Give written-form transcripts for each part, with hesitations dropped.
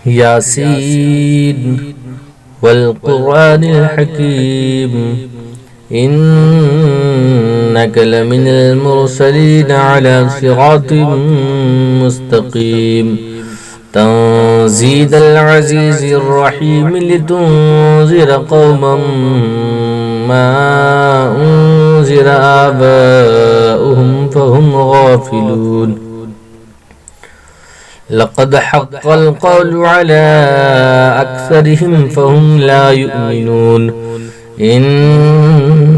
ياسين والقرآن الحكيم إنك لمن المرسلين على صراط مستقيم تنزيل العزيز الرحيم لتنذر قوما ما أنذر آباؤهم فهم غافلون لقد حق القول على أكثرهم فهم لا يؤمنون إنا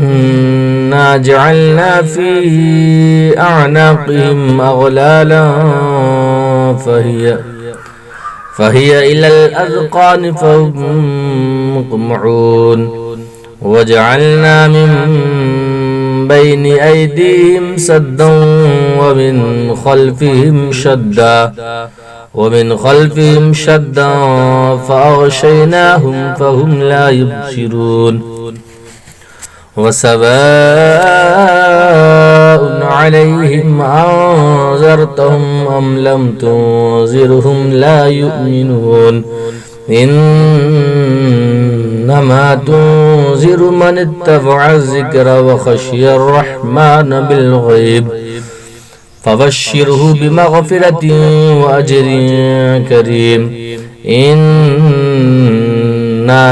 جعلنا في أعناقهم أغلالا فهي إلى الأذقان فهم مقمعون وجعلنا من بين أيديهم سدا ومن خلفهم شدا فأغشيناهم فهم لا يبصرون وسواء عليهم أنذرتهم أم لم تنذرهم لا يؤمنون إنما تنذر من اتبع الذكر وخشي الرحمن بالغيب فبشره بمغفرة وأجر كريم إنا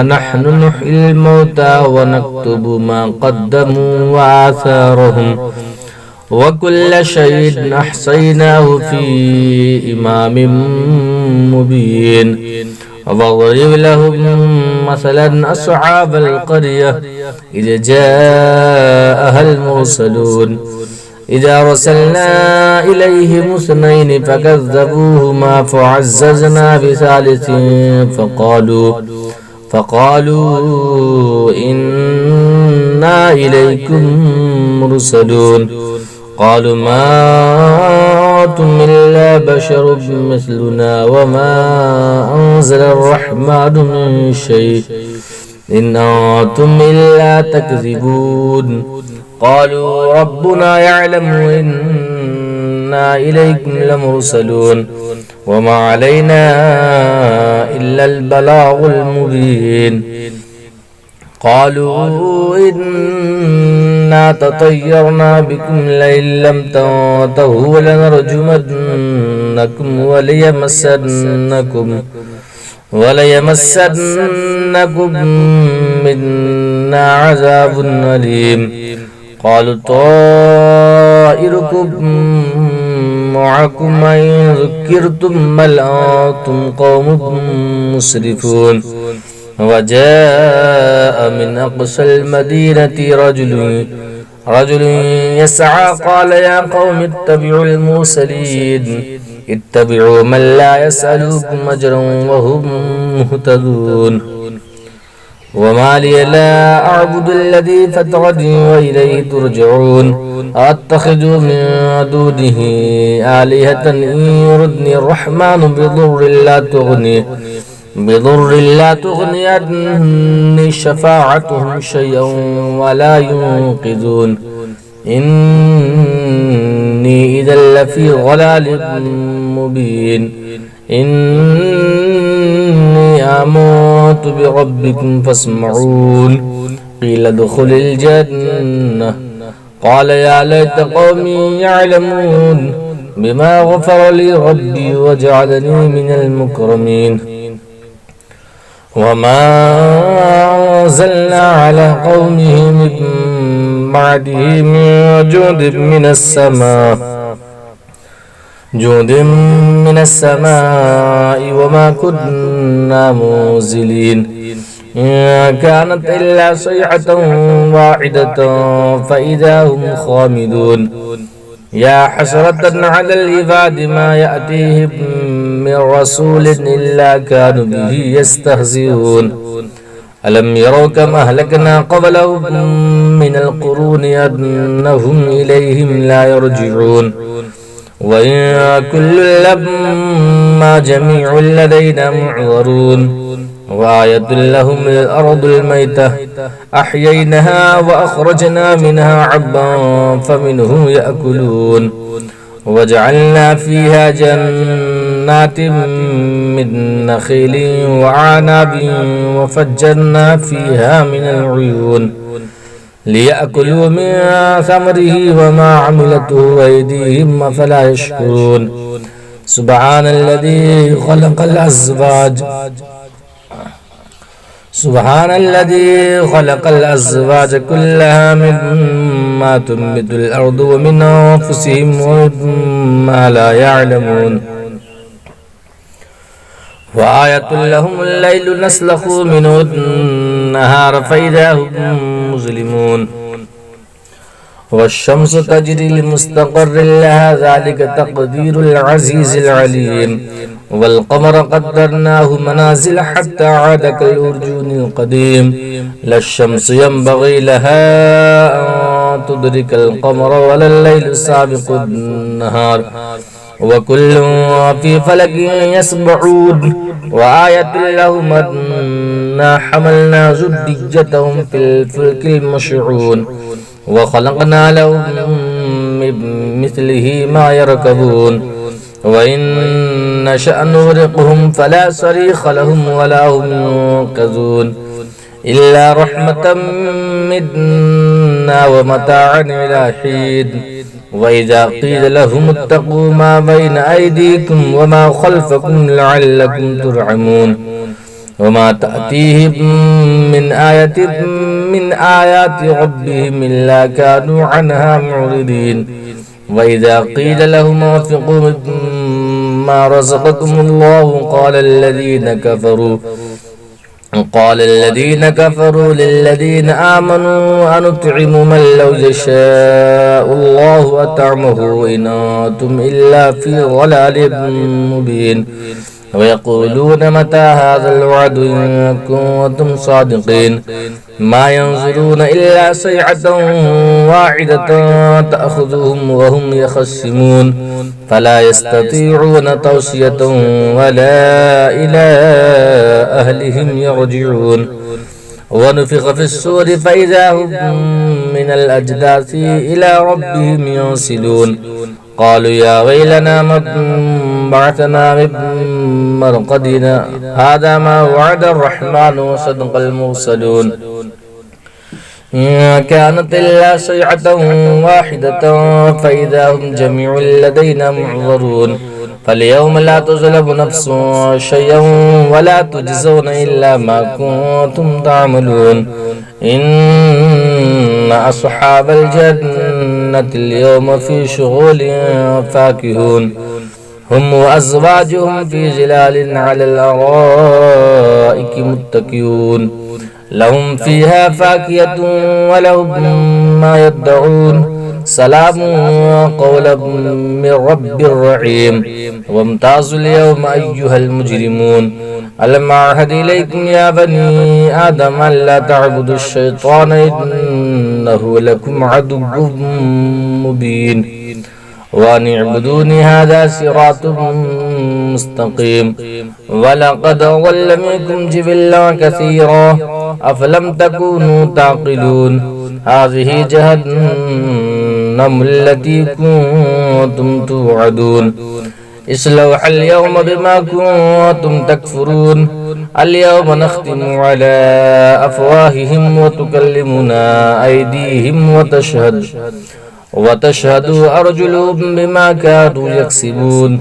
نحن نحيي الموتى ونكتب ما قدموا وآثارهم وكل شيء أحصيناه في إمام مبين واضرب لهم مثلا أصحاب القرية إذ جاءها المرسلون إذا أرسلنا إليهم اثنين فكذبوهما فعززنا بثالث فقالوا إنا إليكم مرسلون قالوا ما أنتم إلا بشر مثلنا وما أنزل الرحمن من شيء إن أنتم إلا تكذبون قالوا ربنا يعلم إنا إليكم لمرسلون وما علينا إلا البلاغ المبين قالوا إنا تطيرنا بكم لئن لم تنتهوا لنرجمنكم وليمسنكم منا عذاب أليم قالوا طائركم معكم إن ذكرتم بل أنتم قوم مسرفون وجاء من أقصى المدينة رجل يسعى قال يا قوم اتبعوا المرسلين اتبعوا من لا يسألكم أجرا وهم مهتدون وما لي لا أعبد الذي فطرني وإليه ترجعون أتخذ من دونه آلهة إن يردني الرحمن بضر لا تغني عني شفاعتهم شيئا ولا ينقذون إني إذا لفي ضلال مبين إني آمنت بربكم فاسمعون قيل ادخل الجنة قال يا ليت قومي يعلمون بما غفر لي ربي وجعلني من المكرمين وما أنزلنا على قومه من بعده من جود من السماء وما كنا منزلين إن كانت إلا صيحة واحدة فإذا هم خامدون يا حسرة على العباد ما يأتيهم من رسول إلا كانوا به يستهزئون ألم يروا كم أهلكنا قبلهم من القرون أنهم إليهم لا يرجعون وإن كل لما جميع لدينا معذرون وآية لهم الأرض الميتة أحييناها وأخرجنا منها عبا فمنه يأكلون وجعلنا فيها جنات جنات من نخيل وعنب وفجرنا فيها من العيون ليأكلوا من ثمره وما عملته أيديهم أفلا يشكرون سبحان الذي خلق الأزواج كلها مما تنبت الأرض ومن أنفسهم ومما لا يعلمون وآية لهم الليل نسلخ منه النهار فإذا هم مظلمون والشمس تجري لمستقر لها ذلك تقدير العزيز العليم والقمر قدرناه منازل حتى عاد كالأرجون القديم لا الشمس ينبغي لها أن تدرك القمر ولا الليل سابق النهار وكل في فلك يسبحون وآية لهم أنا حملنا زجاجتهم في الفلك المشحون وخلقنا لهم من مثله ما يركبون وإن نشأ نغرقهم فلا صريخ لهم ولا هم ينقذون إلا رحمة منا ومتاعا إلى حين وإذا قيل لهم اتقوا ما بين أيديكم وما خلفكم لعلكم ترحمون وما تأتيهم من آية من آيات ربهم إلا كانوا عنها معرضين وإذا قيل لهم انفقوا مما رزقكم الله قال الذين كفروا للذين آمنوا أنطعم من لو يشاء الله أطعمه إن أنتم إلا في ضلال مبين ويقولون متى هذا الوعد إن كنتم صادقين ما ينظرون إلا صيحة واحدة تأخذهم وهم يخصمون فلا يستطيعون توصية ولا إلى أهلهم يرجعون ونفخ في الصور فإذا هم من الأجداث إلى ربهم ينسلون قالوا يا ويلنا من بعثنا من مرقدنا هذا ما وعد الرحمن وصدق المرسلون إن كانت إلا صيحة واحدة فإذا هم جميع لدينا محضرون فاليوم لا تظلم نفس شيئا ولا تجزون إلا ما كنتم تعملون إن أصحاب الجنة اليوم في شغل فاكهون هم وأزواجهم في ظلال على الأرائك متكئون لهم فيها فاكهة ولهم ما يدعون سلام قولا من رب رحيم وامتازوا اليوم أيها المجرمون ألم أعهد إليكم يا بني آدم ألا تعبدوا الشيطان إنه لكم عدو مبين وأن اعبدوني هذا صراط مستقيم ولقد أضل منكم جبلا كثيرا أفلم تكونوا تعقلون هذه جهنم التي كنتم توعدون اصلوها اليوم بما كنتم تكفرون اليوم نختم على أفواههم وتكلمنا أيديهم وتشهد أرجلهم بما كانوا يكسبون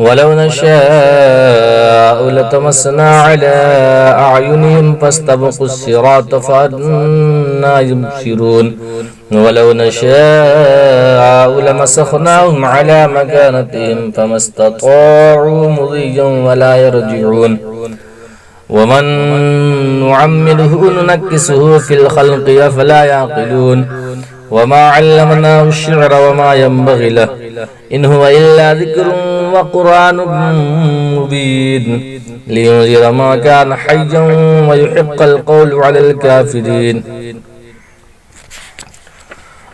ولو نشاء لطمسنا على أعينهم فاستبقوا الصراط فأنى يبصرون ولو نشاء لمسخناهم على مكانتهم فما استطاعوا مضيا ولا يرجعون ومن نعمره ننكسه في الخلق أفلا يعقلون وما علمناه الشعر وما ينبغي له إن هو إلا ذكر وقرآن مبين لينذر ما كان حيا ويحق القول على الكافرين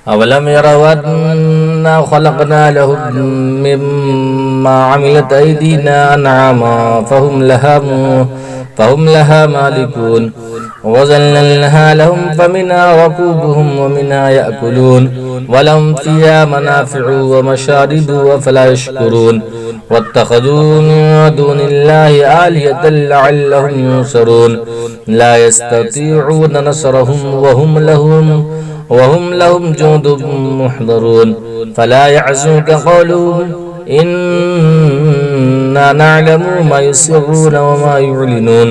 أولم يروا أنا خلقنا لهم مما عملت أيدينا أنعاما فهم لها مالكون وَظَلَّلْنَاهَا لَهُمْ فَمِنْهَا رَكُوبُهُمْ وَمِنْهَا يَأْكُلُونَ وَلَهُمْ فِيهَا مَنَافِعُ وَمَشَارِبُ أَفَلَا يَشْكُرُونَ وَاتَّخَذُوا مِن دُونِ اللَّهِ آلِهَةً لَعَلَّهُمْ يُنصَرُونَ لَا يَسْتَطِيعُونَ نَصْرَهُمْ وَهُمْ لَهُمْ جُندٌ مُّحْضَرُونَ فَلَا يَحْزُنكَ قَوْلُهُمْ إِنَّا نَعْلَمُ مَا يُسِرُّونَ وَمَا يُعْلِنُونَ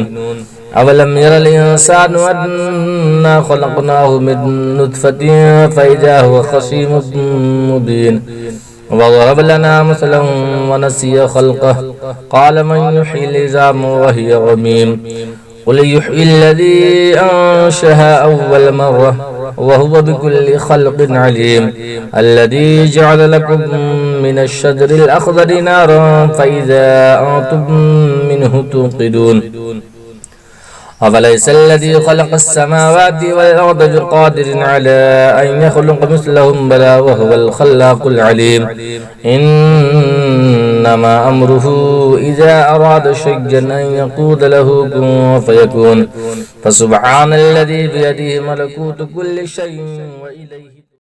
أَوَلَمْ يَرَ الْإِنسَانُ أَنَّا خَلَقْنَاهُ مِن نُّطْفَةٍ فَإِذَا هُوَ خَصِيمٌ مُّبِينٌ وَضَرَبَ لَنَا مَثَلًا وَنَسِيَ خَلْقَهُ قَالَ مَن يُحْيِي الْعِظَامَ وَهِيَ رَمِيمٌ قُلْ يُحْيِي الَّذِي أَنشَأَهَا أَوَّلَ مَرَّةٍ وَهُوَ بِكُلِّ خَلْقٍ عَلِيمٌ الَّذِي جَعَلَ لَكُم مِّنَ الشَّجَرِ الْأَخْضَرِ نَارًا فَإِذَا أَنتُم مِّنْهُ تُوقِدُونَ أَفَلَيْسَ الَّذِي خَلَقَ السَّمَاوَاتِ وَالْأَرْضَ بِقَادِرٍ عَلَىٰ أَن يَخْلُقَ مِثْلَهُم بَلَىٰ وَهُوَ الْخَلَّاقُ الْعَلِيمُ إِنَّمَا أَمْرُهُ إِذَا أَرَادَ شَيْئًا أَن يَقُولَ لَهُ كُن فَيَكُونُ فَسُبْحَانَ الَّذِي بِيَدِهِ مَلَكُوتُ كُلِّ شَيْءٍ وَإِلَيْهِ